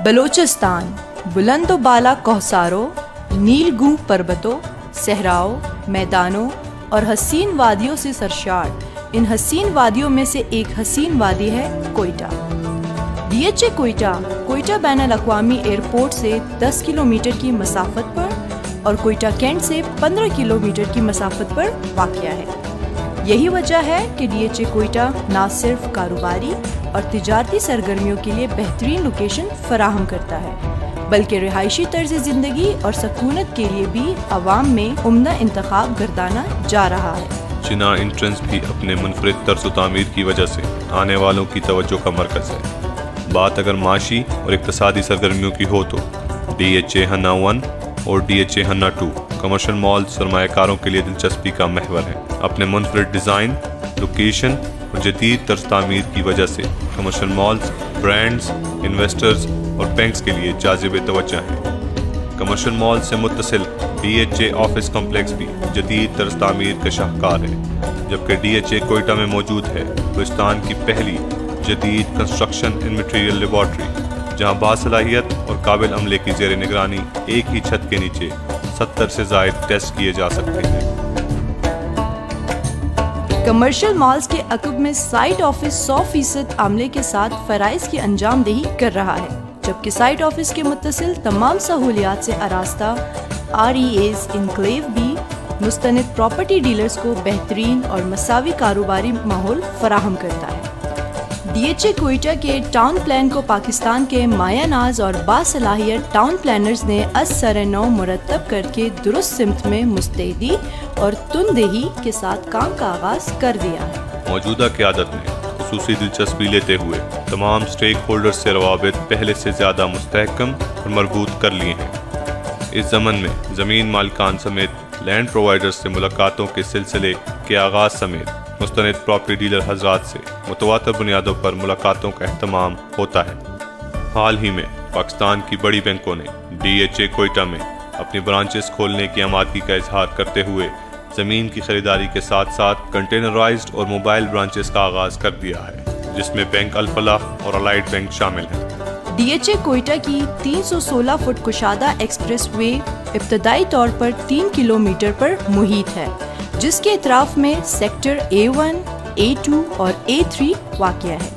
بلوچستان بلند و بالا کوہساروں، نیل گوں پربتوں، صحراؤں، میدانوں اور حسین وادیوں سے سرشار، ان حسین وادیوں میں سے ایک حسین وادی ہے Quetta. D H A Quetta بین الاقوامی ایئرپورٹ سے 10 کلومیٹر کی مسافت پر اور کوئٹہ کینٹ سے 15 کلومیٹر کی مسافت پر واقع ہے۔ یہی وجہ ہے کہ ڈی ایچ اے کوئٹہ نہ صرف کاروباری اور تجارتی سرگرمیوں کے لیے بہترین لوکیشن فراہم کرتا ہے، بلکہ رہائشی طرز زندگی اور سکونت کے لیے بھی عوام میں عمدہ انتخاب گردانا جا رہا ہے۔ چناء انٹرنس بھی اپنے منفرد طرز و تعمیر کی وجہ سے آنے والوں کی توجہ کا مرکز ہے۔ بات اگر معاشی اور اقتصادی سرگرمیوں کی ہو تو ڈی ایچ اے ہنہ 1 اور ڈی ایچ اے ہنہ 2 کمرشل مال سرمایہ کاروں کے لیے دلچسپی کا محور ہے۔ اپنے منفرد ڈیزائن، لوکیشن اور جدید طرز تعمیر کی وجہ سے کمرشل مالز برانڈز، انویسٹرز اور بینکس کے لیے جاذب توجہ ہیں۔ کمرشل مال سے متصل D H A office complex بھی جدید طرز تعمیر کا شاہکار ہے، جبکہ ڈی ایچ اے کوئٹہ میں موجود ہے بلوچستان کی پہلی جدید کنسٹرکشن اینڈ مٹیریل لیبارٹری، جہاں باصلاحیت اور قابل عملے کی زیر نگرانی ایک ہی چھت کے نیچے 70 سے زائد ٹیسٹ کیے جا سکتے ہیں۔ کمرشل مالز کے عقب میں سائٹ آفس 100% عملے کے ساتھ فرائض کی انجام دہی کر رہا ہے، جبکہ سائٹ آفس کے متصل تمام سہولیات سے آراستہ REA's انکلیو بھی مستند پراپرٹی ڈیلرز کو بہترین اور مساوی کاروباری ماحول فراہم کرتا ہے۔ ڈی ایچ اے کوئٹہ کے ٹاؤن پلان کو پاکستان کے مایہ ناز اور باصلاحیت ٹاؤن پلانرز نے از سر نو مرتب کر کے درست سمت میں مستعدی اور تندہی کے ساتھ کام کا آغاز کر دیا ہے۔ موجودہ قیادت نے خصوصی دلچسپی لیتے ہوئے تمام سٹیک ہولڈرز سے روابط پہلے سے زیادہ مستحکم اور مربوط کر لیے ہیں۔ اس ضمن میں زمین مالکان سمیت لینڈ پرووائیڈرز سے ملاقاتوں کے سلسلے کے آغاز سمیت مستند پراپرٹی ڈیلر حضرات سے متواتر بنیادوں پر ملاقاتوں کا اہتمام ہوتا ہے۔ حال ہی میں پاکستان کی بڑی بینکوں نے ڈی ایچ اے کوئٹہ میں اپنی برانچز کھولنے کی آمادگی کا اظہار کرتے ہوئے زمین کی خریداری کے ساتھ ساتھ کنٹینرائزڈ اور موبائل برانچز کا آغاز کر دیا ہے، جس میں بینک الفلاح اور الائٹ بینک شامل ہیں۔ ڈی ایچ اے کوئٹہ کی 316 فٹ کشادہ ایکسپریس وے ابتدائی طور پر 3 کلومیٹر پر محیط ہے، جس کے اطراف میں سیکٹر A1، A2 اور A3 واقع ہے،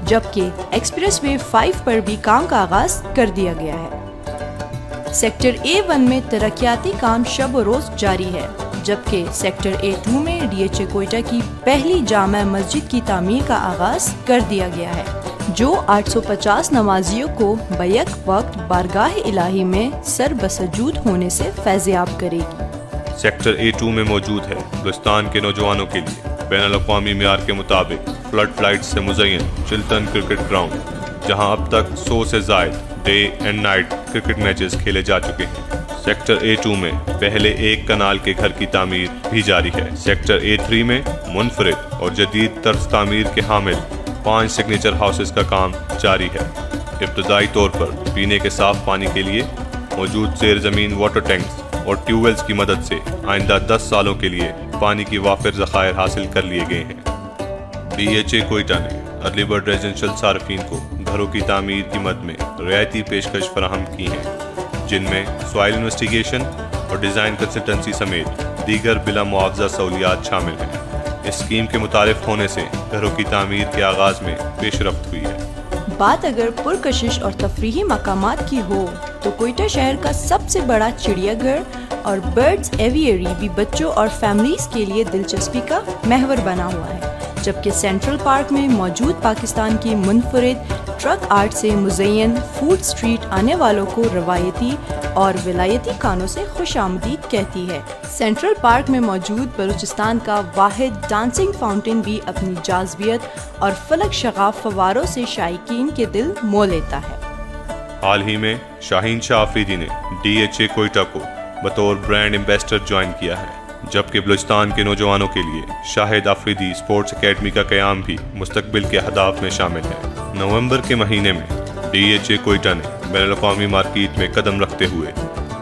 جبکہ ایکسپریس وے 5 پر بھی کام کا آغاز کر دیا گیا ہے۔ سیکٹر A1 میں ترقیاتی کام شب و روز جاری ہے، جبکہ سیکٹر A2 میں ڈی ایچ اے کوئٹہ کی پہلی جامع مسجد کی تعمیر کا آغاز کر دیا گیا ہے، جو 850 نمازیوں کو بیک وقت بارگاہ الہی میں سر بسجود ہونے سے فیضیاب کرے گی۔ سیکٹر A2 میں موجود ہے بلوچستان کے نوجوانوں کے لیے بین الاقوامی معیار کے مطابق فلڈ لائٹ سے مزین چلٹن کرکٹ گراؤنڈ، جہاں اب تک 100 سے زائد day and night cricket matches کھیلے جا چکے ہیں۔ سیکٹر A2 میں پہلے ایک کنال کے گھر کی تعمیر بھی جاری ہے۔ سیکٹر A3 میں منفرد اور جدید طرز تعمیر کے حامل 5 سگنیچر ہاؤسز کا کام جاری ہے۔ ابتدائی طور پر پینے کے صاف پانی کے لیے موجود زیر زمین واٹر ٹینکس اور ٹیوب ویلز کی مدد سے آئندہ 10 سالوں کے لیے پانی کی وافر ذخائر حاصل کر لیے گئے ہیں۔ ڈی ایچ اے کوئٹہ نے ارلی برڈ ریزیڈنشل صارفین کو گھروں کی تعمیر کی مد میں رعایتی پیشکش فراہم کی ہیں، جن میں سوائل انویسٹیگیشن اور ڈیزائن کنسلٹنسی سمیت دیگر بلا معاوضہ سہولیات شامل ہیں۔ اس اسکیم کے متعارف ہونے سے گھروں کی تعمیر کے آغاز میں پیش رفت ہوئی ہے۔ بات اگر پرکشش اور تفریحی مقامات کی ہو تو کوئٹہ شہر کا سب سے بڑا چڑیا گھر اور برڈز ایویئری بھی بچوں اور فیملیز کے لیے دلچسپی کا محور بنا ہوا ہے، جبکہ سینٹرل پارک میں موجود پاکستان کی منفرد ٹرک آرٹ سے مزین فوڈ اسٹریٹ آنے والوں کو روایتی اور ولایتی کھانوں سے خوش آمدید کہتی ہے۔ سینٹرل پارک میں موجود بلوچستان کا واحد ڈانسنگ فاؤنٹین بھی اپنی جاذبیت اور فلک شغاف فواروں سے شائقین کے دل مو لیتا ہے۔ حال ہی میں شاہین شاہ آفریدی نے ڈی ایچ اے کوئٹہ کو بطور برانڈ ایمبیسڈر جوائن کیا ہے، جبکہ بلوچستان کے نوجوانوں کے لیے شاہد آفریدی اسپورٹس اکیڈمی کا قیام بھی مستقبل کے اہداف میں شامل ہے۔ نومبر کے مہینے میں ڈی ایچ اے کوئٹہ نے بین الاقوامی مارکیٹ میں قدم رکھتے ہوئے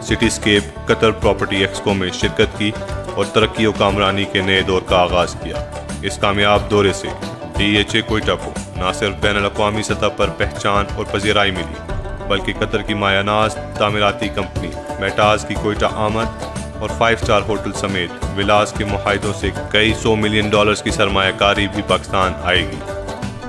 سٹی اسکیپ قطر پراپرٹی ایکسپو میں شرکت کی اور ترقی و کامرانی کے نئے دور کا آغاز کیا۔ اس کامیاب دورے سے ڈی ایچ اے کوئٹہ کو نہ صرف بین الاقوامی سطح پر پہچان اور پذیرائی ملی بلکہ قطر کی مایہ ناز تعمیراتی کمپنی میٹاز کی کوئٹہ آمد اور 5 اسٹار ہوٹل سمیت ولاز کے معاہدوں سے کئی $100 ملین کی سرمایہ کاری بھی پاکستان آئے گی۔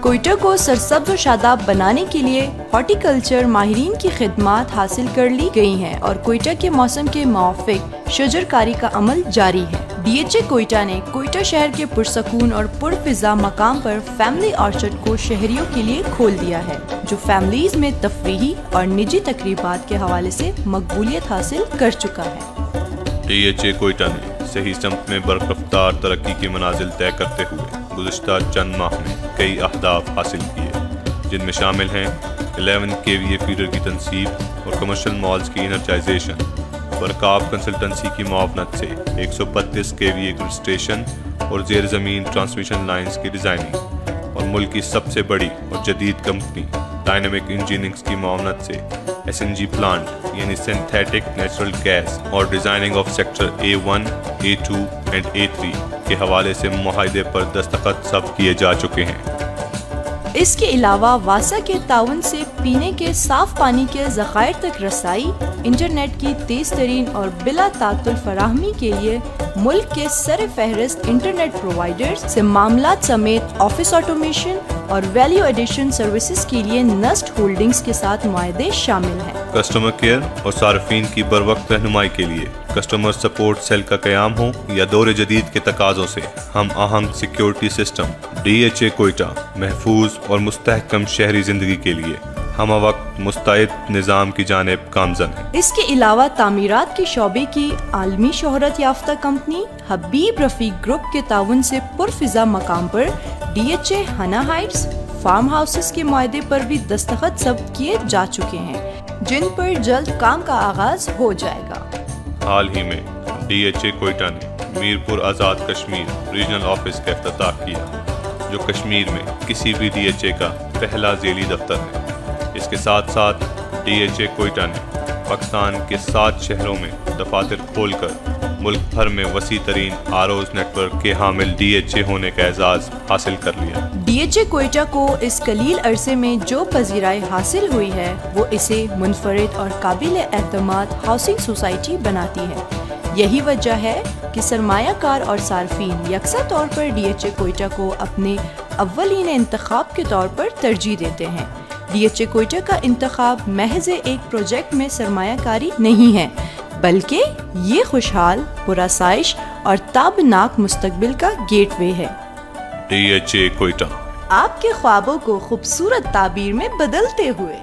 کوئٹہ کو سرسبز و شاداب بنانے کے لیے ہارٹی کلچر ماہرین کی خدمات حاصل کر لی گئی ہیں اور کوئٹہ کے موسم کے موافق شجر کاری کا عمل جاری ہے۔ ڈی ایچ اے کوئٹہ نے کوئٹہ شہر کے پرسکون اور پرفضا مقام پر فیملی آرچرڈ کو شہریوں کے لیے کھول دیا ہے، جو فیملیز میں تفریحی اور نجی تقریبات کے حوالے سے مقبولیت حاصل کر چکا ہے۔ ڈی ایچ اے کوئٹہ نے صحیح سمت میں بررفتار ترقی کی منازل طے کرتے ہوئے گزشتہ چند ماہ میں کئی اہداف حاصل کیے، جن میں شامل ہیں 11 KVA فیڈر کی تنصیب اور کمرشل مالز کی انرجائزیشن، برکاف کنسلٹنسی کی معاونت سے 132 KVA گرڈ اسٹیشن اور زیر زمین ٹرانسمیشن لائنز کی ڈیزائننگ، اور ملک کی سب سے بڑی اور جدید کمپنی ڈائنامک انجینئرنگ کی معاونت سے SNG پلانٹ یعنی سنتھیٹک نیچرل گیس اور designing of sector A1, A2 and A3 کے حوالے سے معاہدے پر دستخط سب کیے جا چکے ہیں۔ اس کے علاوہ واسا کے تعاون سے پینے کے صاف پانی کے ذخائر تک رسائی، انٹرنیٹ کی تیز ترین اور بلا تعطل فراہمی کے لیے ملک کے سر فہرست انٹرنیٹ پرووائیڈرز سے معاملات سمیت آفس آٹومیشن اور ویلیو ایڈیشن سروسز کے لیے نسٹ ہولڈنگز کے ساتھ معاہدے شامل ہیں۔ کسٹمر کیئر اور صارفین کی بروقت رہنمائی کے لیے کسٹمر سپورٹ سیل کا قیام ہو یا دور جدید کے تقاضوں سے ہم آہنگ security system, D H A Quetta محفوظ اور مستحکم شہری زندگی کے لیے ہم وقت مستعد نظام کی جانب گامزن ہے۔ اس کے علاوہ تعمیرات کے شعبے کی عالمی شہرت یافتہ کمپنی حبیب رفیق گروپ کے تعاون سے پرفضا مقام پر ڈی ایچ اے ہنا ہائٹس فارم ہاؤسز کے معاہدے پر بھی دستخط ضبط کیے جا چکے ہیں، جن پر جلد کام کا آغاز ہو جائے گا۔ حال ہی میں ڈی ایچ اے کوئٹہ نے میرپور آزاد کشمیر ریجنل آفس کا افتتاح کیا، جو کشمیر میں کسی بھی ڈی ایچ اے کا پہلا ذیلی دفتر ہے۔ اس کے ساتھ ساتھ ڈی ایچ اے کوئٹہ نے پاکستان کے 7 شہروں میں دفاتر کھول کر ملک بھر میں وسیع ترین آروز نیٹ ورک کے حامل ڈی ایچ اے ہونے کا اعزاز حاصل کر لیا۔ ڈی ایچ اے کوئٹہ کو اس قلیل عرصے میں جو پذیرائی حاصل ہوئی ہے وہ اسے منفرد اور قابل اعتماد ہاؤسنگ سوسائٹی بناتی ہے۔ یہی وجہ ہے کہ سرمایہ کار اور صارفین یکساں طور پر ڈی ایچ اے کوئٹہ کو اپنے اولین انتخاب کے طور پر ترجیح دیتے ہیں۔ ڈی ایچ اے کوئٹہ کا انتخاب محض ایک پروجیکٹ میں سرمایہ کاری نہیں ہے، بلکہ یہ خوشحال، پرآسائش اور تابناک مستقبل کا گیٹ وے ہے۔ ڈی ایچ اے کوئٹہ آپ کے خوابوں کو خوبصورت تعبیر میں بدلتے ہوئے۔